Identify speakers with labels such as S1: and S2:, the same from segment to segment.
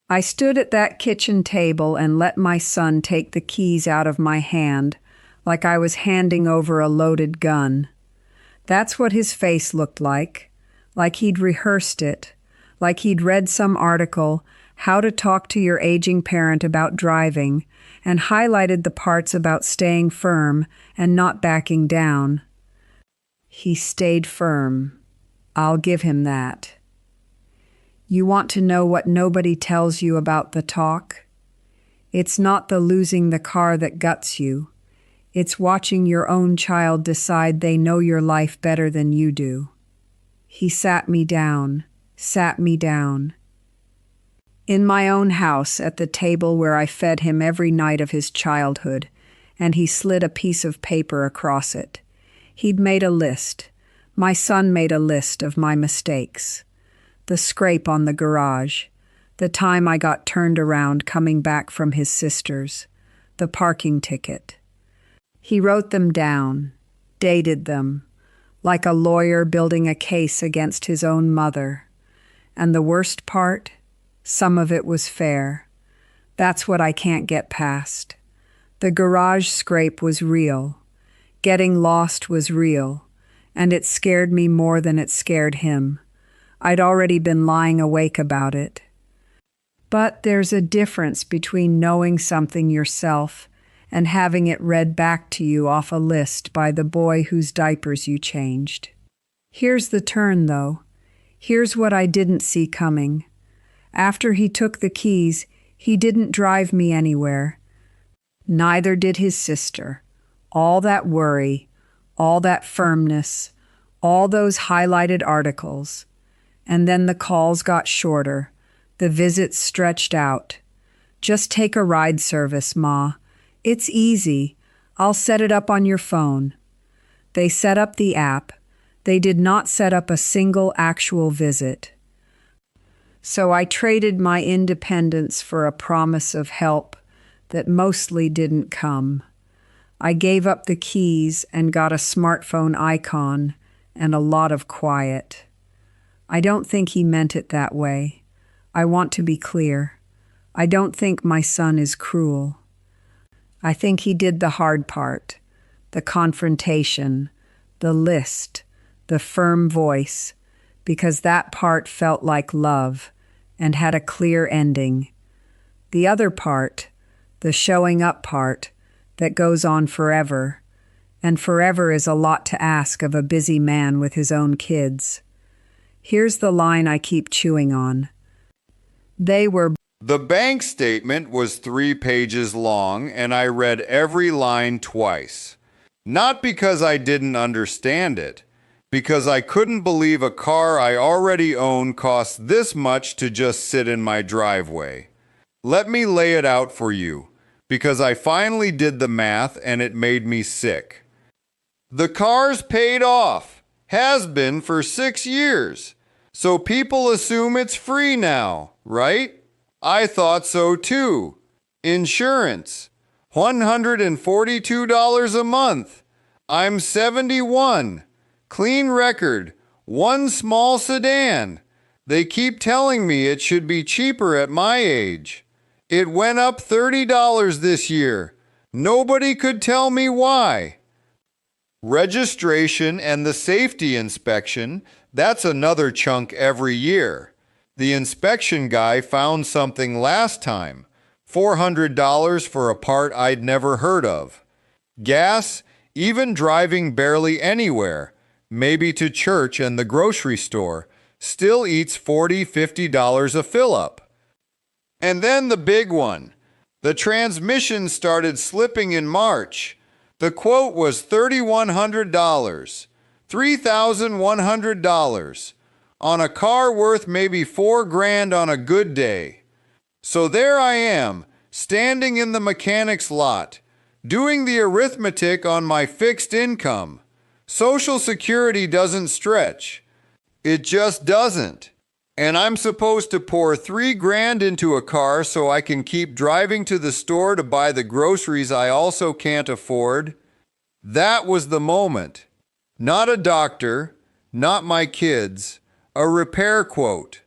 S1: I stood at that kitchen table and let my son take the keys out of my hand like I was handing over a loaded gun. That's what his face looked like he'd rehearsed it, like he'd read some article, How to Talk to Your Aging Parent About Driving, and highlighted the parts about staying firm and not backing down. He stayed firm. I'll give him that. You want to know what nobody tells you about the talk? It's not the losing the car that guts you. It's watching your own child decide they know your life better than you do. He sat me down. In my own house, at the table where I fed him every night of his childhood, and he slid a piece of paper across it. He'd made a list. My son made a list of my mistakes. The scrape on the garage, the time I got turned around coming back from his sister's, the parking ticket. He wrote them down, dated them, like a lawyer building a case against his own mother. And the worst part? Some of it was fair. That's what I can't get past. The garage scrape was real. Getting lost was real, and it scared me more than it scared him. I'd already been lying awake about it. But there's a difference between knowing something yourself and having it read back to you off a list by the boy whose diapers you changed. Here's the turn, though. Here's what I didn't see coming. After he took the keys, he didn't drive me anywhere. Neither did his sister. All that worry, all that firmness, all those highlighted articles. And then the calls got shorter, the visits stretched out. Just take a ride service, Ma. It's easy. I'll set it up on your phone. They set up the app. They did not set up a single actual visit. So I traded my independence for a promise of help that mostly didn't come. I gave up the keys and got a smartphone icon and a lot of quiet. I don't think he meant it that way. I want to be clear. I don't think my son is cruel. I think he did the hard part, the confrontation, the list, the firm voice, because that part felt like love and had a clear ending. The other part, the showing up part, that goes on forever, and forever is a lot to ask of a busy man with his own kids. Here's the line I keep chewing on.
S2: The bank statement was 3 pages long, and I read every line twice. Not because I didn't understand it, because I couldn't believe a car I already own cost this much to just sit in my driveway. Let me lay it out for you, because I finally did the math and it made me sick. The car's paid off, has been for 6 years. So people assume it's free now, right? I thought so too. Insurance, $142 a month. I'm 71. Clean record, 1 small sedan. They keep telling me it should be cheaper at my age. It went up $30 this year. Nobody could tell me why. Registration and the safety inspection, that's another chunk every year. The inspection guy found something last time, $400 for a part I'd never heard of. Gas, even driving barely anywhere, maybe to church and the grocery store, still eats $40, $50 a fill-up. And then the big one. The transmission started slipping in March. The quote was $3,100, $3,100, on a car worth maybe $4,000 on a good day. So there I am, standing in the mechanic's lot, doing the arithmetic on my fixed income. Social Security doesn't stretch. It just doesn't. And I'm supposed to pour $3,000 into a car so I can keep driving to the store to buy the groceries I also can't afford. That was the moment. Not a doctor, not my kids, a repair quote.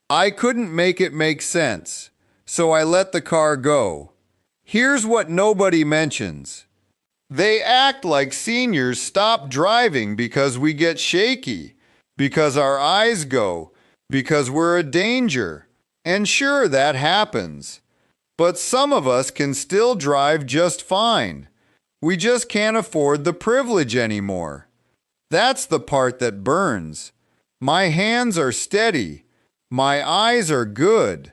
S2: I couldn't make it make sense. so I let the car go. Here's what nobody mentions. They act like seniors stop driving because we get shaky, because our eyes go, because we're a danger. And sure, that happens. But some of us can still drive just fine. We just can't afford the privilege anymore. That's the part that burns. My hands are steady. My eyes are good.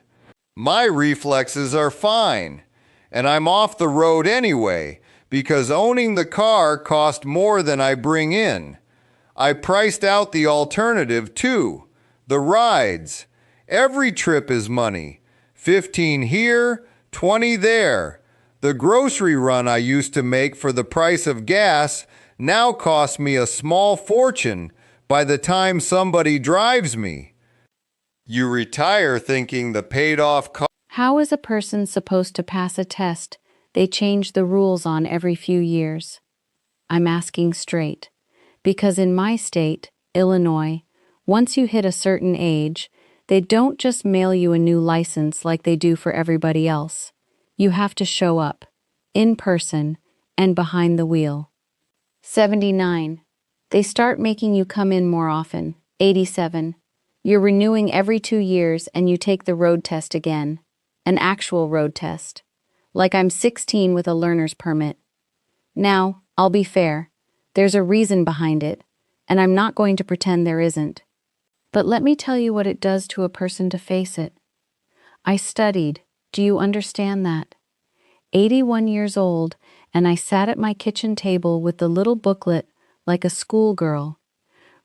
S2: My reflexes are fine. And I'm off the road anyway, because owning the car cost more than I bring in. I priced out the alternative too. The rides. Every trip is money. 15 here, 20 there. The grocery run I used to make for the price of gas now costs me a small fortune by the time somebody drives me. You retire thinking the paid-off car.
S3: How is a person supposed to pass a test they change the rules on every few years? I'm asking straight, because in my state, Illinois, once you hit a certain age, they don't just mail you a new license like they do for everybody else. You have to show up, in person, and behind the wheel. 79. They start making you come in more often. 87. You're renewing every 2 years and you take the road test again. An actual road test. Like I'm 16 with a learner's permit. Now, I'll be fair. There's a reason behind it, and I'm not going to pretend there isn't. But let me tell you what it does to a person to face it. I studied. Do you understand that? 81 years old, and I sat at my kitchen table with the little booklet like a schoolgirl,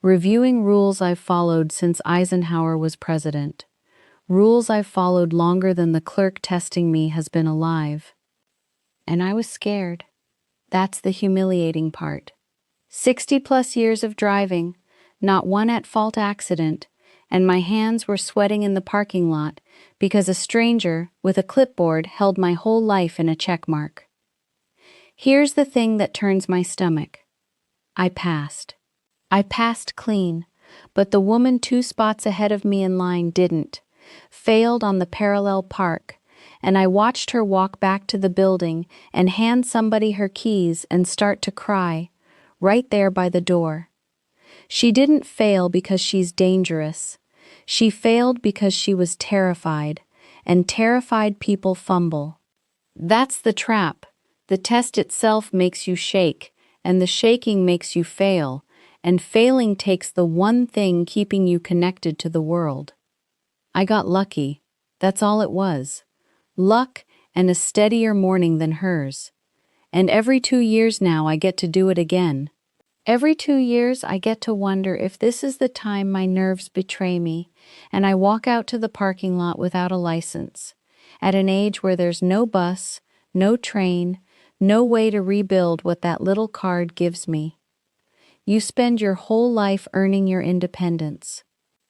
S3: reviewing rules I've followed since Eisenhower was president. Rules I've followed longer than the clerk testing me has been alive. And I was scared. That's the humiliating part. 60+ years of driving, not one at-fault accident, and my hands were sweating in the parking lot because a stranger with a clipboard held my whole life in a check mark. Here's the thing that turns my stomach. I passed. I passed clean, but the woman 2 spots ahead of me in line didn't, failed on the parallel park, and I watched her walk back to the building and hand somebody her keys and start to cry, right there by the door. She didn't fail because she's dangerous. She failed because she was terrified, and terrified people fumble. That's the trap. The test itself makes you shake, and the shaking makes you fail, and failing takes the one thing keeping you connected to the world. I got lucky. That's all it was. Luck and a steadier morning than hers. And every 2 years now I get to do it again. Every 2 years I get to wonder if this is the time my nerves betray me, and I walk out to the parking lot without a license, at an age where there's no bus, no train, no way to rebuild what that little card gives me. You spend your whole life earning your independence.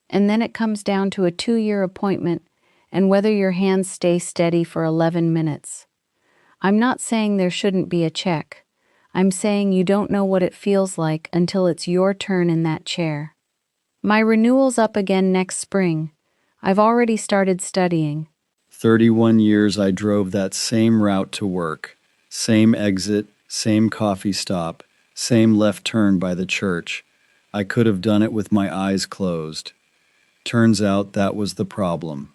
S3: And then it comes down to a 2-year appointment and whether your hands stay steady for 11 minutes. I'm not saying there shouldn't be a check. I'm saying you don't know what it feels like until it's your turn in that chair. My renewal's up again next spring. I've already started studying.
S4: 31 years I drove that same route to work. Same exit, same coffee stop, same left turn by the church. I could have done it with my eyes closed. Turns out that was the problem.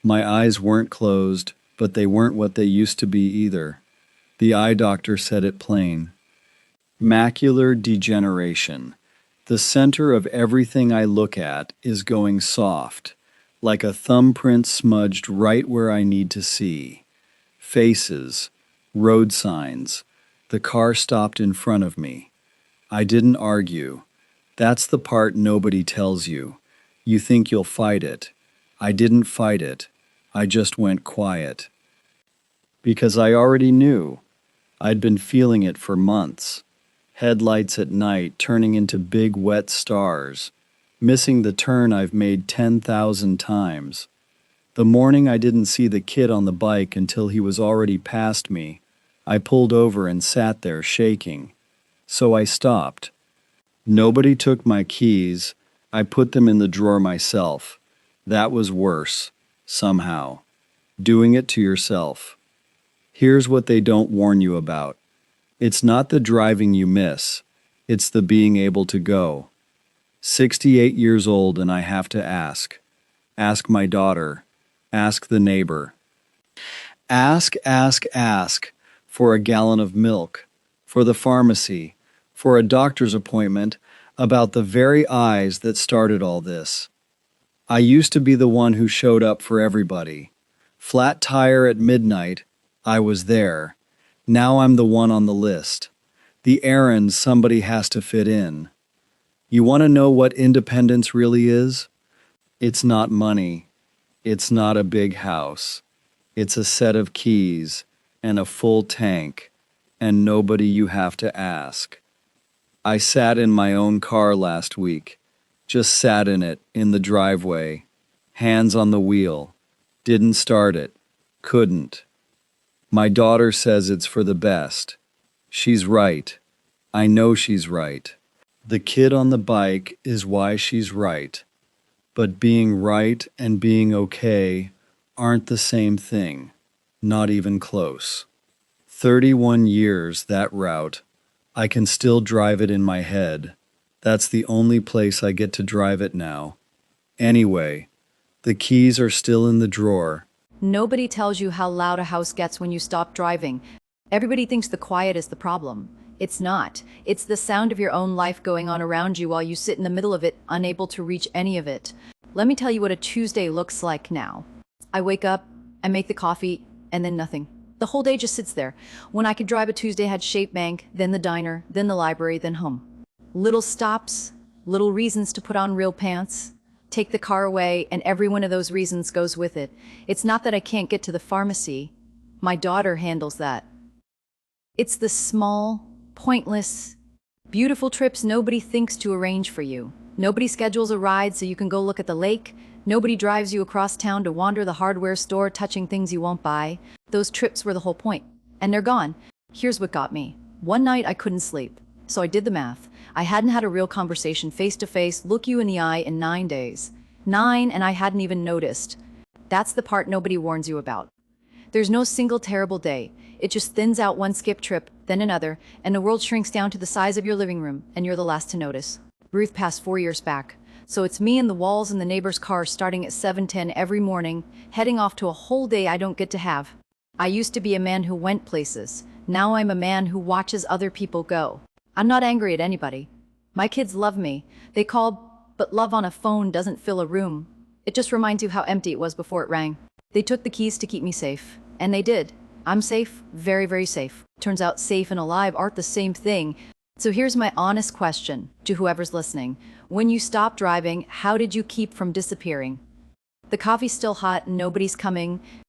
S4: My eyes weren't closed, but they weren't what they used to be either. The eye doctor said it plain. Macular degeneration. The center of everything I look at is going soft, like a thumbprint smudged right where I need to see. Faces, road signs. The car stopped in front of me. I didn't argue. That's the part nobody tells you. You think you'll fight it. I didn't fight it. I just went quiet. Because I already knew. I'd been feeling it for months. Headlights at night turning into big wet stars. Missing the turn I've made 10,000 times. The morning I didn't see the kid on the bike until he was already past me, I pulled over and sat there shaking. So I stopped. Nobody took my keys. I put them in the drawer myself. That was worse, somehow. doing it to yourself. Here's what they don't warn you about. It's not the driving you miss, it's the being able to go. 68 years old and I have to ask. Ask my daughter. Ask the neighbor. Ask for a gallon of milk, for the pharmacy, for a doctor's appointment, about the very eyes that started all this. I used to be the one who showed up for everybody. Flat tire at midnight, I was there. Now I'm the one on the list. The errands somebody has to fit in. You want to know what independence really is? It's not money. It's not a big house. It's a set of keys and a full tank and nobody you have to ask. I sat in my own car last week. Just sat in it, in the driveway. Hands on the wheel. Didn't start it. Couldn't. My daughter says it's for the best. She's right. I know she's right. The kid on the bike is why she's right. But being right and being okay aren't the same thing. Not even close. 31 years, that route. I can still drive it in my head. That's the only place I get to drive it now. Anyway, the keys are still in the drawer.
S5: Nobody tells you how loud a house gets when you stop driving. Everybody thinks the quiet is the problem. It's not. It's the sound of your own life going on around you while you sit in the middle of it, unable to reach any of it. Let me tell you what a Tuesday looks like now. I wake up, I make the coffee, and then nothing. The whole day just sits there. When I could drive, a Tuesday had Shape Bank, then the diner, then the library, then home. Little stops, little reasons to put on real pants, take the car away, and every one of those reasons goes with it. It's not that I can't get to the pharmacy. My daughter handles that. It's the small, pointless, beautiful trips nobody thinks to arrange for you. Nobody schedules a ride so you can go look at the lake. Nobody drives you across town to wander the hardware store touching things you won't buy. Those trips were the whole point. And they're gone. Here's what got me. One night I couldn't sleep. So I did the math. I hadn't had a real conversation face to face, look you in the eye in 9 days. 9, and I hadn't even noticed. That's the part nobody warns you about. There's no single terrible day. It just thins out one skip trip, then another, and the world shrinks down to the size of your living room, and you're the last to notice. Ruth passed 4 years back. So it's me and the walls in the neighbor's car starting at 7:10 every morning, heading off to a whole day I don't get to have. I used to be a man who went places. Now I'm a man who watches other people go. I'm not angry at anybody. My kids love me. They call, but love on a phone doesn't fill a room. It just reminds you how empty it was before it rang. They took the keys to keep me safe. And they did. I'm safe, very, very safe. Turns out safe and alive aren't the same thing. So here's my honest question to whoever's listening. When you stopped driving, how did you keep from disappearing? The coffee's still hot, nobody's coming.